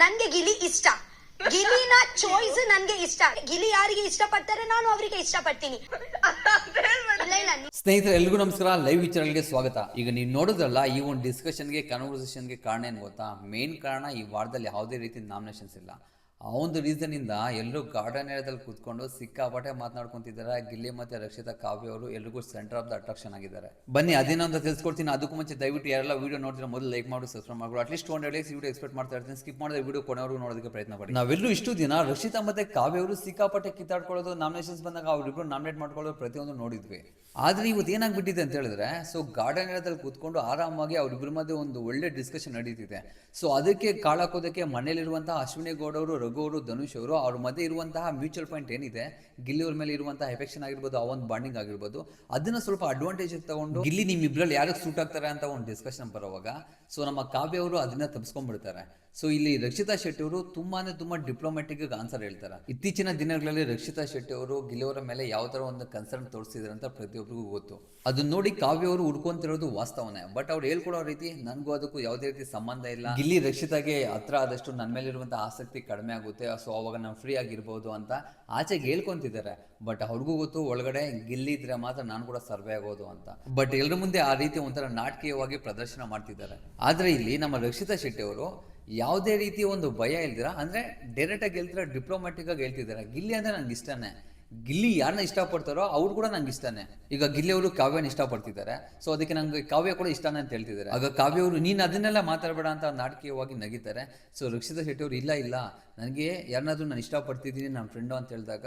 ನನ್ಗೆ ಗಿಲಿ ಇಷ್ಟ. ಗಿಲಿನ ಚಾಯ್ಸ್ ನನ್ಗೆ ಇಷ್ಟ. ಗಿಲಿ ಯಾರಿಗೆ ಇಷ್ಟ ಪಡ್ತಾರೆ ನಾನು ಅವರಿಗೆ ಇಷ್ಟ ಪಡ್ತೀನಿ. ಸ್ನೇಹಿತರೆ ಎಲ್ರಿಗೂ ನಮಸ್ಕಾರ. ಲೈವ್ ವಿಚಾರಗಳಿಗೆ ಸ್ವಾಗತ. ಈಗ ನೀವು ನೋಡಿದ್ರಲ್ಲ, ಈ ಒಂದು ಡಿಸ್ಕಷನ್ಗೆ ಕನ್ವರ್ಸೇಷನ್ಗೆ ಕಾರಣ ಏನು ಗೊತ್ತಾ? ಮೇನ್ ಕಾರಣ ಈ ವಾರದಲ್ಲಿ ಯಾವುದೇ ರೀತಿ ನಾಮಿನೇಷನ್ಸ್ ಇಲ್ಲ. ಆ ಒಂದು ರೀಸನ್ ಇಂದ ಎಲ್ಲರೂ ಗಾರ್ಡನ್ ಏರಿಯಾದಲ್ಲಿ ಕೂತ್ಕೊಂಡು ಸಿಕ್ಕಾಪಟ್ಟೆ ಮಾತನಾಡ್ಕೊಂತಿದ್ದಾರೆ. ಗಿಲ್ಲಿ ಮತ್ತೆ ರಕ್ಷಿತಾ ಕಾವ್ಯ ಅವರು ಎಲ್ರಿಗೂ ಸೆಂಟರ್ ಆಫ್ ದ ಅಟ್ರಾಕ್ಷನ್ ಆಗಿದ್ದಾರೆ. ಬನ್ನಿ ಅದೇನೋ ಅಂತ ತಿಳಿಸ್ಕೊಡ್ತೀನಿ. ಅದಕ್ಕೂ ಮುಂಚೆ ದಯವಿಟ್ಟು ಯಾರೆಲ್ಲ ವಿಡಿಯೋ ನೋಡ್ತೀರಾ ಮೊದಲು ಲೈಕ್ ಮಾಡಿ ಸಬ್ಸ್ಕ್ರೈಬ್ ಮಾಡಿ. ಅಟ್ಲೀಸ್ಟ್ 200 ಲೈಕ್ಸ್ ವಿಡಿಯೋ ಎಕ್ಸ್ಪೆಕ್ಟ್ ಮಾಡ್ತಾ ಇರ್ತೀನಿ. ಸ್ಕಿಪ್ ಮಾಡಿದ್ರೆ ವಿಡಿಯೋ ಕೊನೆವರೆಗೂ ನೋಡೋದಕ್ಕೆ ಪ್ರಯತ್ನ ಪಡಿ. ನಾವೆಲ್ಲರೂ ಇಷ್ಟು ದಿನ ರಕ್ಷಿತಾ ಮತ್ತೆ ಕಾವ್ಯ ಅವರು ಸಿಕ್ಕಾಪಟ್ಟೆ ಕಿತ್ತಾಡ್ಕೊಳ್ಳೋದು, ನಾಮಿನೇಷನ್ಸ್ ಬಂದಾಗ ಅವರಿಬ್ರು ನಾಮಿನೇಟ್ ಮಾಡ್ಕೊಳ್ಳೋದು ಪ್ರತಿಯೊಂದು ನೋಡಿದ್ವಿ. ಆದ್ರೆ ಇವತ್ತು ಏನಾಗ್ಬಿಟ್ಟಿದೆ ಅಂತ ಹೇಳಿದ್ರೆ, ಸೊ ಗಾರ್ಡನ್ ಏರಿಯಾದಲ್ಲಿ ಕೂತ್ಕೊಂಡು ಆರಾಮಾಗಿ ಅವರಿಬ್ಬರ ಮಧ್ಯೆ ಒಂದು ಒಳ್ಳೆ ಡಿಸ್ಕಷನ್ ನಡೀತಿದೆ. ಸೊ ಅದಕ್ಕೆ ಕಾಳಾಕೋದಕ್ಕೆ ಮನೇಲಿರುವಂತಹ ಅಶ್ವಿನಿ ಗೌಡ ಅವರು, ರಘು ಅವರು, ಧನುಷ್ ಅವರು, ಅವ್ರ ಮಧ್ಯೆ ಇರುವಂತಹ ಮ್ಯೂಚುವಲ್ ಪಾಯಿಂಟ್ ಏನಿದೆ, ಗಿಲ್ಲಿ ಅವ್ರ ಮೇಲೆ ಇರುವಂತಹ ಎಫೆಕ್ಷನ್ ಆಗಿರ್ಬೋದು, ಆ ಒಂದು ಬಾಂಡಿಂಗ್ ಆಗಿರ್ಬೋದು, ಅದನ್ನ ಸ್ವಲ್ಪ ಅಡ್ವಾಂಟೇಜ್ ತಗೊಂಡು ಗಿಲ್ಲಿ ನಿಮ್ ಇಬ್ರಲ್ಲಿ ಯಾರಿಗೆ ಸೂಟ್ ಆಗ್ತಾರೆ ಅಂತ ಒಂದು ಡಿಸ್ಕಷನ್ ಬರುವಾಗ ಸೊ ನಮ್ಮ ಕಾವ್ಯ ಅವರು ಅದನ್ನ ತಪ್ಪಿಸ್ಕೊಂಡ್ಬಿಡ್ತಾರೆ. ಸೊ ಇಲ್ಲಿ ರಕ್ಷಿತಾ ಶೆಟ್ಟಿ ಅವರು ತುಂಬಾ ಡಿಪ್ಲೊಮ್ಯಾಟಿಕ್ ಆನ್ಸರ್ ಹೇಳ್ತಾರೆ. ಇತ್ತೀಚಿನ ದಿನಗಳಲ್ಲಿ ರಕ್ಷಿತಾ ಶೆಟ್ಟಿ ಅವರು ಗಿಲ್ಲಿ ಅವರ ಮೇಲೆ ಯಾವ ತರ ಒಂದು ಕನ್ಸರ್ನ್ ತೋರಿಸಿದ್ರೆ ಅಂತ ಪ್ರತಿಯೊಬ್ಬರಿಗೂ ಗೊತ್ತು. ಅದನ್ನ ನೋಡಿ ಕಾವ್ಯ ಅವರು ಹುಡ್ಕೊಂತಿರೋದು ವಾಸ್ತವನೇ. ಬಟ್ ಅವ್ರು ಹೇಳ್ಕೊಡೋ ರೀತಿ ನನಗೂ ಅದಕ್ಕೂ ಯಾವುದೇ ರೀತಿ ಸಂಬಂಧ ಇಲ್ಲ. ಗಿಲ್ಲಿ ರಕ್ಷಿತಾಗೆ ಹತ್ರ ಆದಷ್ಟು ನನ್ನ ಮೇಲೆ ಇರುವಂತಹ ಆಸಕ್ತಿ ಕಡಿಮೆ ಆಗುತ್ತೆ. ಸೊ ಅವಾಗ ನಾವು ಫ್ರೀ ಆಗಿರ್ಬೋದು ಅಂತ ಆಚೆಗೆ ಹೇಳ್ಕೊಂತಿದ್ದಾರೆ. ಬಟ್ ಅವ್ರಿಗೂ ಗೊತ್ತು ಒಳಗಡೆ ಗಿಲ್ಲಿ ಇದ್ರೆ ಮಾತ್ರ ನಾನು ಕೂಡ ಸರ್ವೆ ಆಗೋದು ಅಂತ. ಬಟ್ ಎಲ್ಲರ ಮುಂದೆ ಆ ರೀತಿ ಒಂಥರ ನಾಟಕೀಯವಾಗಿ ಪ್ರದರ್ಶನ ಮಾಡ್ತಿದ್ದಾರೆ. ಆದ್ರೆ ಇಲ್ಲಿ ನಮ್ಮ ರಕ್ಷಿತಾ ಶೆಟ್ಟಿ ಅವರು ಯಾವುದೇ ರೀತಿ ಒಂದು ಭಯ ಇಲ್ದಿರ, ಅಂದ್ರೆ ಡೈರೆಕ್ಟ್ ಆಗಿ ಹೇಳ್ತಿರ, ಡಿಪ್ಲೊಮ್ಯಾಟಿಕ್ ಆಗಿ ಹೇಳ್ತಿದ್ದಾರೆ. ಗಿಲ್ಲಿ ಅಂದ್ರೆ ನಂಗೆ ಇಷ್ಟನೇ. ಗಿಲ್ಲಿ ಯಾರನ್ನ ಇಷ್ಟಪಡ್ತಾರೋ ಅವ್ರು ಕೂಡ ನಂಗೆ ಇಷ್ಟನೇ. ಈಗ ಗಿಲ್ಲಿ ಅವರು ಕಾವ್ಯನ ಇಷ್ಟಪಡ್ತಿದ್ದಾರೆ. ಸೊ ಅದಕ್ಕೆ ನಂಗೆ ಕಾವ್ಯ ಕೂಡ ಇಷ್ಟನೇ ಅಂತ ಹೇಳ್ತಿದ್ದಾರೆ. ಆಗ ಕಾವ್ಯ ಅವರು ನೀನು ಅದನ್ನೆಲ್ಲ ಮಾತಾಡಬೇಡ ಅಂತ ನಾಟಕೀಯವಾಗಿ ನಗಿತಾರೆ. ಸೊ ರಕ್ಷಿತಾ ಶೆಟ್ಟಿ ಅವರು ಇಲ್ಲ ನನಗೆ ಯಾರನ್ನಾದ್ರೂ ನಾನು ಇಷ್ಟಪಡ್ತಿದ್ದೀನಿ, ನನ್ನ ಫ್ರೆಂಡು ಅಂತ ಹೇಳಿದಾಗ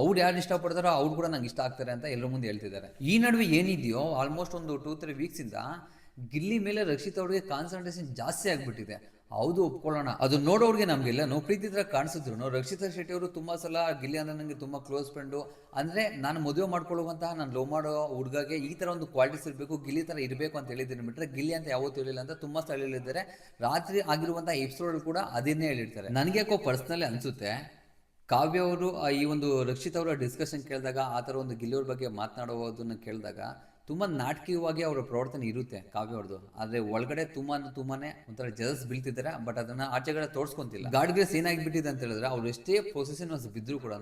ಅವ್ರು ಯಾರು ಇಷ್ಟಪಡ್ತಾರೋ ಅವ್ರು ಕೂಡ ನಂಗೆ ಇಷ್ಟ ಆಗ್ತಾರೆ ಅಂತ ಎಲ್ಲರ ಮುಂದೆ ಹೇಳ್ತಿದ್ದಾರೆ. ಈ ನಡುವೆ ಏನಿದೆಯೋ ಆಲ್ಮೋಸ್ಟ್ ಒಂದು 2-3 ವೀಕ್ಸ್ ಇಂದ ಗಿಲ್ಲಿ ಮೇಲೆ ರಕ್ಷಿತಾ ಅವ್ರಿಗೆ ಕಾನ್ಸಂಟ್ರೇಷನ್ ಜಾಸ್ತಿ ಆಗ್ಬಿಟ್ಟಿದೆ. ಹೌದು, ಒಪ್ಕೊಳ್ಳೋಣ. ಅದು ನೋಡೋರಿಗೆ ನಮ್ಗೆಲ್ಲ ಪ್ರೀತಿ ತರ ಕಾಣಿಸಿದ್ರು. ರಕ್ಷಿತಾ ಶೆಟ್ಟಿ ಅವರು ತುಂಬಾ ಸಲ ಗಿಲ್ಲಿ ಅಂದ್ರೆ ನನಗೆ ತುಂಬಾ ಕ್ಲೋಸ್ ಫ್ರೆಂಡು, ಅಂದ್ರೆ ನಾನು ಮದುವೆ ಮಾಡ್ಕೊಳ್ಳುವಂತಹ ನಾನು ಲವ್ ಮಾಡೋ ಹುಡುಗಗೆ ಈ ತರ ಒಂದು ಕ್ವಾಲಿಟೀಸ್ ಇರಬೇಕು, ಗಿಲ್ಲಿ ತರ ಇರಬೇಕು ಅಂತ ಹೇಳಿದ್ದೀನಿ. ಬಿಟ್ರೆ ಗಿಲ್ಲಿ ಅಂತ ಯಾವತ್ತೂ ಹೇಳಿಲ್ಲ ಅಂತ ತುಂಬಾ ಸ್ಥಳ ಹೇಳಿದ್ದಾರೆ. ರಾತ್ರಿ ಆಗಿರುವಂತಹ ಎಪಿಸೋಡ್ ಕೂಡ ಅದನ್ನೇ ಹೇಳಿರ್ತಾರೆ. ನನಗೆ ಯಾಕೋ ಪರ್ಸನಲಿ ಅನ್ಸುತ್ತೆ, ಕಾವ್ಯ ಅವರು ಈ ಒಂದು ರಕ್ಷಿತಾ ಅವರ ಡಿಸ್ಕಷನ್ ಕೇಳಿದಾಗ, ಆ ಥರ ಒಂದು ಗಿಲ್ಲಿಯವ್ರ ಬಗ್ಗೆ ಮಾತನಾಡೋದನ್ನು ಕೇಳಿದಾಗ ತುಂಬ ನಾಟಕೀಯವಾಗಿ ಅವರ ಪ್ರವರ್ತನೆ ಇರುತ್ತೆ ಕಾವ್ಯ ಅವ್ರದ್ದು. ಆದರೆ ಒಳಗಡೆ ತುಂಬಾನೇ ಒಂಥರ ಜಲಸ್ ಬೀಳ್ತಿದ್ದಾರೆ. ಬಟ್ ಅದನ್ನು ಆಚೆಗಡೆ ತೋರಿಸ್ಕೊಂತಿಲ್ಲ. ಗಾಡ್ ಗ್ರೇಸ್ ಏನಾಗಿಬಿಟ್ಟಿದೆ ಅಂತ ಹೇಳಿದ್ರೆ, ಅವ್ರು ಎಷ್ಟೇ ಪೊಸಿಷನ್ ಬಿದ್ದರೂ ಕೂಡ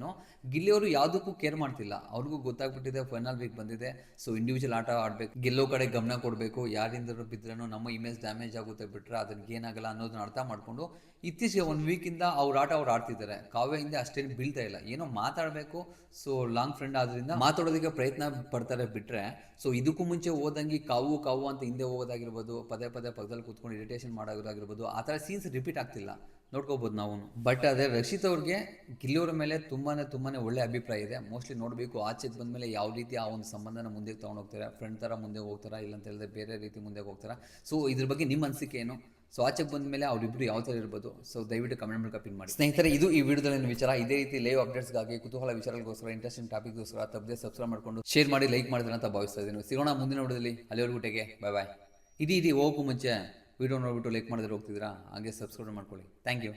ಗಿಲ್ಲಿಯವರು ಯಾವುದಕ್ಕೂ ಕೇರ್ ಮಾಡ್ತಿಲ್ಲ. ಅವ್ರಿಗೂ ಗೊತ್ತಾಗ್ಬಿಟ್ಟಿದೆ ಫೈನಲ್ ವೀಕ್ ಬಂದಿದೆ. ಸೊ ಇಂಡಿವಿಜುವಲ್ ಆಟ ಆಡಬೇಕು, ಗೆಲ್ಲೋ ಕಡೆ ಗಮನ ಕೊಡಬೇಕು, ಯಾರಿಂದಲೂ ಬಿದ್ರೂ ನಮ್ಮ ಇಮೇಜ್ ಡ್ಯಾಮೇಜ್ ಆಗುತ್ತೆ, ಬಿಟ್ಟರೆ ಅದಕ್ಕೆ ಏನಾಗಲ್ಲ ಅನ್ನೋದನ್ನ ಅರ್ಥ ಮಾಡಿಕೊಂಡು ಇತ್ತೀಚೆಗೆ 1 ವೀಕಿಂದ ಅವ್ರ ಆಟ ಅವ್ರು ಆಡ್ತಿದ್ದಾರೆ. ಕಾವ್ಯದಿಂದ ಅಷ್ಟೇನು ಬೀಳ್ತಾ ಇಲ್ಲ. ಏನೋ ಮಾತಾಡಬೇಕು, ಸೊ ಲಾಂಗ್ ಫ್ರೆಂಡ್ ಆದ್ರಿಂದ ಮಾತಾಡೋದಕ್ಕೆ ಪ್ರಯತ್ನ ಪಡ್ತಾರೆ. ಬಿಟ್ರೆ ಸೊ ಇದಕ್ಕೂ ಮುಂಚೆ ಹೋದಂಗೆ ಕಾವು ಅಂತ ಹಿಂದೆ ಹೋಗೋದಾಗಿರ್ಬೋದು, ಪದೇ ಪಕ್ಕದಲ್ಲಿ ಕೂತ್ಕೊಂಡು ಇರಿಟೇಷನ್ ಮಾಡೋದಾಗಿರ್ಬೋದು, ಆ ಥರ ಸೀನ್ಸ್ ರಿಪೀಟ್ ಆಗ್ತಿಲ್ಲ, ನೋಡ್ಕೋಬೋದು ನಾವು. ಬಟ್ ಅದೇ ರಕ್ಷಿತ್ ಅವ್ರಿಗೆ ಗಿಲ್ಲಿಯವರ ಮೇಲೆ ತುಂಬಾನೇ ಒಳ್ಳೆ ಅಭಿಪ್ರಾಯ ಇದೆ. ಮೋಸ್ಟ್ಲಿ ನೋಡಬೇಕು ಆಚೆಗೆ ಬಂದಮೇಲೆ ಯಾವ ರೀತಿ ಆ ಒಂದು ಸಂಬಂಧನ ಮುಂದೆ ತೊಗೊಂಡು ಹೋಗ್ತಾರೆ. ಫ್ರೆಂಡ್ ಥರ ಮುಂದೆ ಹೋಗ್ತಾರಾ, ಇಲ್ಲ ಅಂತ ಹೇಳಿದ್ರೆ ಬೇರೆ ರೀತಿ ಮುಂದೆ ಹೋಗ್ತಾರಾ? ಸೊ ಇದ್ರ ಬಗ್ಗೆ ನಿಮ್ಮ ಅನಿಸಿಕೆ ಏನು? ಸೊ ಆಚೆಗೆ ಬಂದ ಮೇಲೆ ಅವರಿಬ್ಬರು ಯಾವ ಥರ ಇರ್ಬೋದು? ಸೊ ದಯವಿಟ್ಟು ಕಮೆಂಟ್ ಮೂಲಕ ಪಿನ್ ಮಾಡಿ. ಸ್ನೇಹಿತರೆ, ಇದು ಈ ವಿಡಿಯೋದಲ್ಲಿ ವಿಚಾರ. ಇದೇ ರೀತಿ ಲೈವ್ ಅಪ್ಡೇಟ್ಸ್ಗಾಗಿ, ಕುತೂಹಲ ವಿಚಾರಗಳಿಗೋಸ್ಕರ, ಇಂಟ್ರೆಸ್ಟಿಂಗ್ ಟಾಪಿಕ್ಗೋಸ್ಕರ ತಪ್ಪದೆ ಸಬ್ಸ್ಕ್ರೈಬ್ ಮಾಡ್ಕೊಂಡು ಶೇರ್ ಮಾಡಿ, ಲೈಕ್ ಮಾಡಿದ್ರೆ ಅಂತ ಭಾವಿಸ್ತಾ ಇದ್ದೀನಿ. ಸಿಗೋಣ ಮುಂದಿನ ವಿಡಿಯೋದಲ್ಲಿ. ಅಲ್ಲಿವರೆಗೂ ಟೇಕೆ ಬಾಯ್. ಹೋಗಕ್ಕೂ ಮುಂಚೆ ವಿಡಿಯೋ ನೋಡ್ಬಿಟ್ಟು ಲೈಕ್ ಮಾಡಿದ್ರೆ ಹೋಗ್ತಿದ್ದೀರಾ, ಹಾಗೆ ಸಬ್ಸ್ಕ್ರೈಬ್ ಮಾಡ್ಕೊಳ್ಳಿ. Thank you.